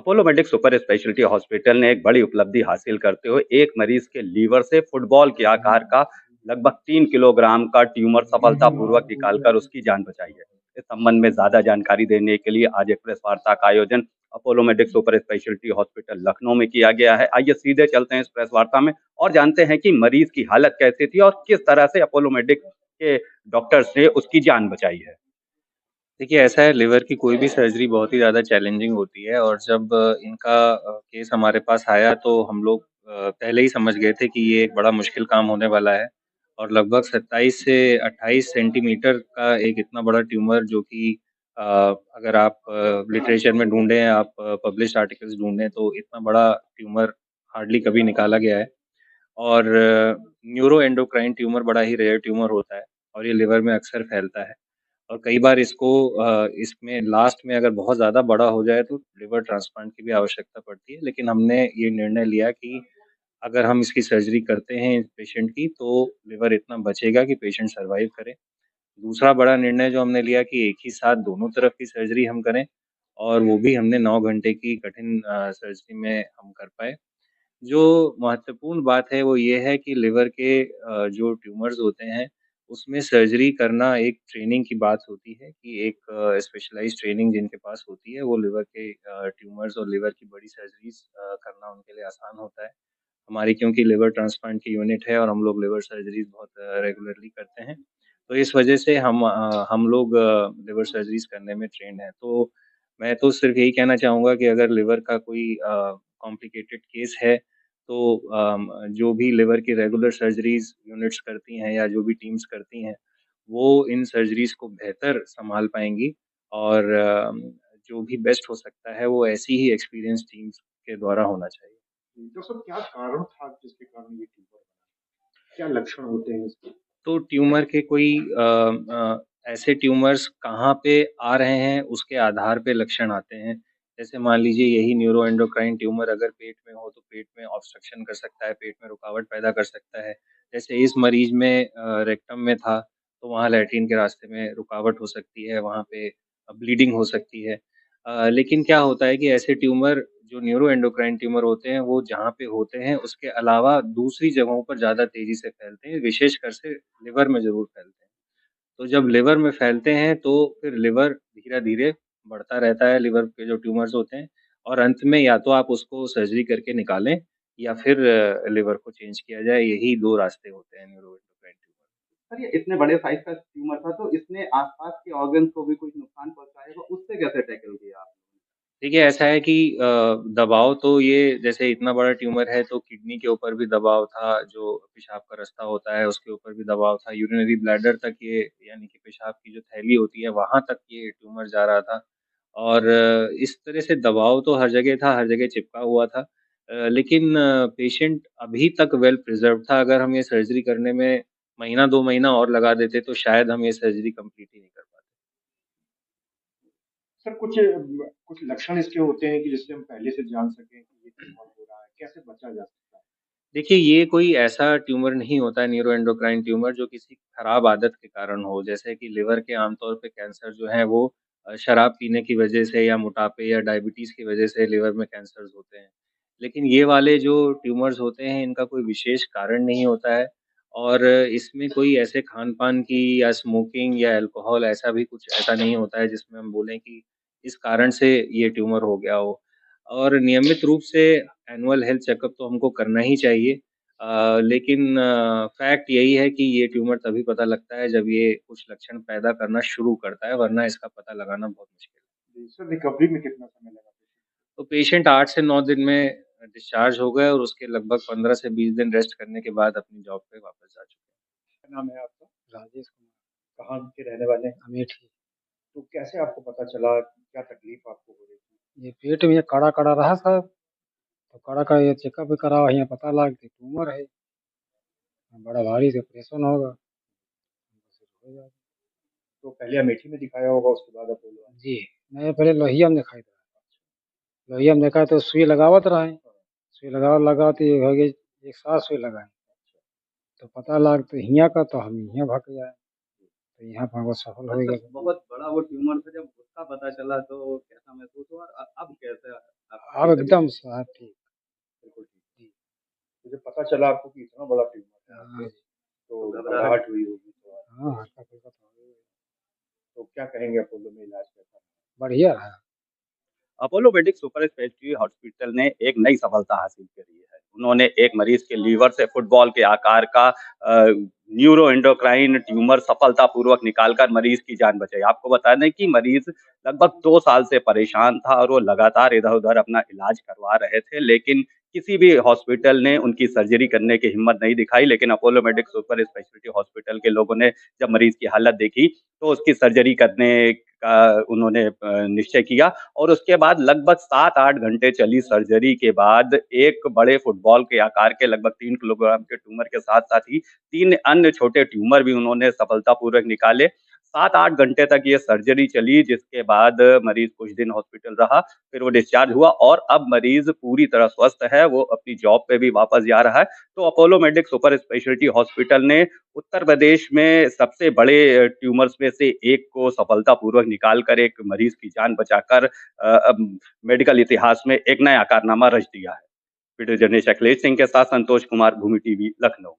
Apollo medic super speciality hospital ने एक बड़ी उपलब्धि हासिल करते हुए एक मरीज के लीवर से फुटबॉल के आकार का लगभग 3 किलोग्राम का ट्यूमर सफलतापूर्वक निकालकर उसकी जान बचाई है। इस संबंध में ज्यादा जानकारी देने के लिए आज एक प्रेस वार्ता का आयोजन Apollo medic super speciality hospital Lucknow में किया गया है। आइए सीधे चलते हैं इस प्रेस वार्ता में और जानते हैं कि मरीज की हालत कैसी थी और किस तरह से अपोलो मेडिक के डॉक्टर्स ने उसकी जान बचाई है। देखिए, ऐसा है लिवर की कोई भी सर्जरी बहुत ही ज़्यादा चैलेंजिंग होती है और जब इनका केस हमारे पास आया तो हम लोग पहले ही समझ गए थे कि ये एक बड़ा मुश्किल काम होने वाला है और लगभग 27 से 28 सेंटीमीटर का एक इतना बड़ा ट्यूमर जो कि अगर आप लिटरेचर में ढूँढें, आप पब्लिश्ड आर्टिकल्स ढूँढें तो इतना बड़ा ट्यूमर हार्डली कभी निकाला गया है और न्यूरो एंडोक्राइन ट्यूमर बड़ा ही रेयर ट्यूमर होता है और ये लिवर में अक्सर फैलता है। और कई बार इसको इसमें लास्ट में अगर बहुत ज़्यादा बड़ा हो जाए तो लिवर ट्रांसप्लांट की भी आवश्यकता पड़ती है। लेकिन हमने ये निर्णय लिया कि अगर हम इसकी सर्जरी करते हैं इस पेशेंट की तो लिवर इतना बचेगा कि पेशेंट सर्वाइव करे। दूसरा बड़ा निर्णय जो हमने लिया कि एक ही साथ दोनों तरफ की सर्जरी हम करें और वो भी हमने 9 घंटे की कठिन सर्जरी में हम कर पाए। जो महत्वपूर्ण बात है वो ये है कि लिवर के जो ट्यूमर्स होते हैं, उसमें सर्जरी करना एक ट्रेनिंग की बात होती है कि एक स्पेशलाइज़्ड ट्रेनिंग जिनके पास होती है वो लिवर के ट्यूमर्स और लिवर की बड़ी सर्जरीज़ करना उनके लिए आसान होता है। हमारी क्योंकि लिवर ट्रांसप्लांट की यूनिट है और हम लोग लिवर सर्जरीज़ बहुत रेगुलरली करते हैं। तो इस वजह से हम लोग लिवर सर्जरीज़ करने में ट्रेन्ड हैं। तो मैं तो सिर्फ़ यही कहना चाहूँगा कि अगर लिवर का कोई कॉम्प्लिकेटेड केस है तो जो भी लिवर की रेगुलर सर्जरीज़ यूनिट्स करती हैं या जो भी टीम्स करती हैं, वो इन सर्जरीज़ को बेहतर सँभाल पाएँगी और जो भी बेस्ट हो सकता है वो ऐसी ही एक्सपीरियंस्ड टीम्स के द्वारा होना चाहिए। डॉक्टर साहब क्या कारण था जिसके कारण ये ट्यूमर बना? क्या लक्षण होते हैं इसके? तो ट्यूमर के कोई ऐसे ट्यूमर्स कहाँ पे आ रहे हैं, उसके आधार पे लक्षण आते हैं। जैसे मान लीजिए यही न्यूरोएंडोक्राइन ट्यूमर अगर पेट में हो, तो पेट में ऑब्स्ट्रक्शन कर सकता है, पेट में रुकावट पैदा कर सकता है। जैसे इस मरीज़ में रेक्टम में था, तो वहाँ लैट्रिन के रास्ते में रुकावट हो सकती है, वहाँ पे ब्लीडिंग हो सकती है। लेकिन क्या होता है कि ऐसे ट्यूमर जो न्यूरोएंडोक्राइन ट्यूमर होते हैं, वो जहाँ पे होते हैं, उसके अलावा दूसरी जगहों पर ज़्यादा तेज़ी से फैलते हैं, विशेषकर से लिवर में ज़रूर फैलते हैं। तो जब लिवर में फैलते हैं, तो फिर लिवर धीरे-धीरे बढ़ता रहता है, लिवर के जो ट्यूमर्स होते हैं और अंत में या तो आप उसको सर्जरी करके निकालें या फिर लिवर को चेंज किया जाए, यही 2 रास्ते होते हैं न्यूरोएंडोक्राइन ट्यूमर। सर ये इतने बड़े साइज़ का ट्यूमर था तो इसने आस-पास के ऑर्गन्स को भी कुछ नुकसान पहुँचाया होगा, उससे कैसे टैकल किया आपने? देखिए, ऐसा है कि दबाव तो ये जैसे इतना बड़ा ट्यूमर है तो किडनी के ऊपर भी दबाव था, जो पेशाब का रास्ता होता है उसके ऊपर भी दबाव था, यूरिनरी ब्लैडर तक ये यानी कि पेशाब की जो थैली होती है वहाँ तक ये ट्यूमर जा रहा था। और इस तरह से दबाव तो हर जगह था, हर जगह चिपका हुआ था। लेकिन पेशेंट अभी तक वेल प्रिज़र्व्ड था, अगर हम ये सर्जरी करने में महीना 2 महीना और लगा देते तो शायद हम ये सर्जरी कंप्लीट ही नहीं कर पाते। सर कुछ लक्षण इसके होते हैं कि जिससे हम पहले से जान सकें कि ये ट्यूमर हो रहा है, कैसे बचा जा सकता है? देखिए, ये कोई ऐसा ट्यूमर नहीं होता है न्यूरोएंडोक्राइन ट्यूमर जो किसी खराब आदत के कारण हो। जैसे कि लिवर के आमतौर पे कैंसर जो है वो शराब पीने की वजह से या मोटापे या डायबिटीज़ की वजह से लिवर में कैंसर्स होते हैं। लेकिन ये वाले जो ट्यूमर्स होते हैं इनका कोई विशेष कारण नहीं होता है और इसमें कोई ऐसे खान-पान की या स्मोकिंग या अल्कोहल ऐसा भी कुछ ऐसा नहीं होता है जिसमें हम बोलें कि इस कारण से ये ट्यूमर हो गया हो। और नियमित रूप से एनुअल हेल्थ चेकअप तो हमको करना ही चाहिए। लेकिन फैक्ट यही है कि ये ट्यूमर तभी पता लगता है जब ये कुछ लक्षण पैदा करना शुरू करता है, वरना इसका पता लगाना बहुत मुश्किल है। जी, सर रिकवरी में कितना समय लगा पेशेंट तो पेशेंट 8 से 9 दिन में डिस्चार्ज हो गए और उसके लगभग 15 से 20 दिन रेस्ट करने के बाद अपनी जॉब पे वापस जा चुके हैं। को? क्या नाम है आपका? राजेश कुमार। कहाँ के रहने वाले हैं? अमेठी। तो कैसे आपको पता चला? क्या तकलीफ आपको हो रही थी? ये पेट में ये कड़ा-कड़ा रहा साहब, तो कड़ा का ये चेकअप भी करावा यहाँ पता लगा कि ट्यूमर है। बड़ा भारी से ऑपरेशन होगा। हो जाएगा। तो पहले अमेठी में दिखाया होगा उसके बाद अपोलो आए। जी, नहीं पहले लोहिया में दिखाई था। लोहिया में देखा तो सुई लगावत रहे, सुई लगावत ये हो गई, एक साथ सुई लगाई। तो पता लगा तो हियाँ का तो हम यहाँ भाग जाए, तो यहाँ पर वो सफल हो अच्छा, गया। बहुत बड़ा वो ट्यूमर था, जब उसका पता चला तो कैसा महसूस हुआ और अब कैसा अब ठीक एकदम तबीयत हाँ, ठीक। बिल्कुल ठीक। तो जब पता चला आपको कि इतना बड़ा ट्यूमर है हाँ आपके, जी। तो घबराहट हुई होगी तो हाँ, हल्का-फुल्का तो हो ही तो क्या कहेंगे अपोलो में इलाज कैसा रहा? बढ़िया है। Apollo medic super speciality hospital ने एक नई सफलता हासिल करी है। उन्होंने एक मरीज के लीवर से फुटबॉल के आकार का न्यूरो एंडोक्राइन ट्यूमर सफलतापूर्वक निकालकर मरीज की जान बचाई। आपको बता दें कि मरीज लगभग 2 साल से परेशान था और वो लगातार इधर-उधर अपना इलाज करवा रहे थे, लेकिन किसी भी हॉस्पिटल ने उनकी सर्जरी करने की हिम्मत नहीं दिखाई। लेकिन Apollo medic super speciality hospital के लोगों ने जब मरीज की हालत देखी, तो उसकी सर्जरी करने का उन्होंने निश्चय किया और उसके बाद लगभग 7-8 घंटे चली सर्जरी के बाद एक बड़े फुटबॉल के आकार के लगभग 3 किलोग्राम के ट्यूमर के साथ-साथ ही 3 अन्य छोटे ट्यूमर भी उन्होंने सफलतापूर्वक निकाले। 7-8 घंटे तक ये सर्जरी चली, जिसके बाद मरीज कुछ दिन हॉस्पिटल रहा, फिर वो डिस्चार्ज हुआ और अब मरीज पूरी तरह स्वस्थ है, वो अपनी जॉब पे भी वापस जा रहा है। तो Apollo medic super speciality hospital ने उत्तर प्रदेश में सबसे बड़े ट्यूमर्स में से एक को सफलतापूर्वक निकाल कर एक मरीज की जान बचाकर अब मेडिकल इतिहास में एक नया कारनामा रच दिया है। वीडियो जर्नलिस्ट अखिलेश सिंह के साथ संतोष कुमार, भूमि टीवी, लखनऊ।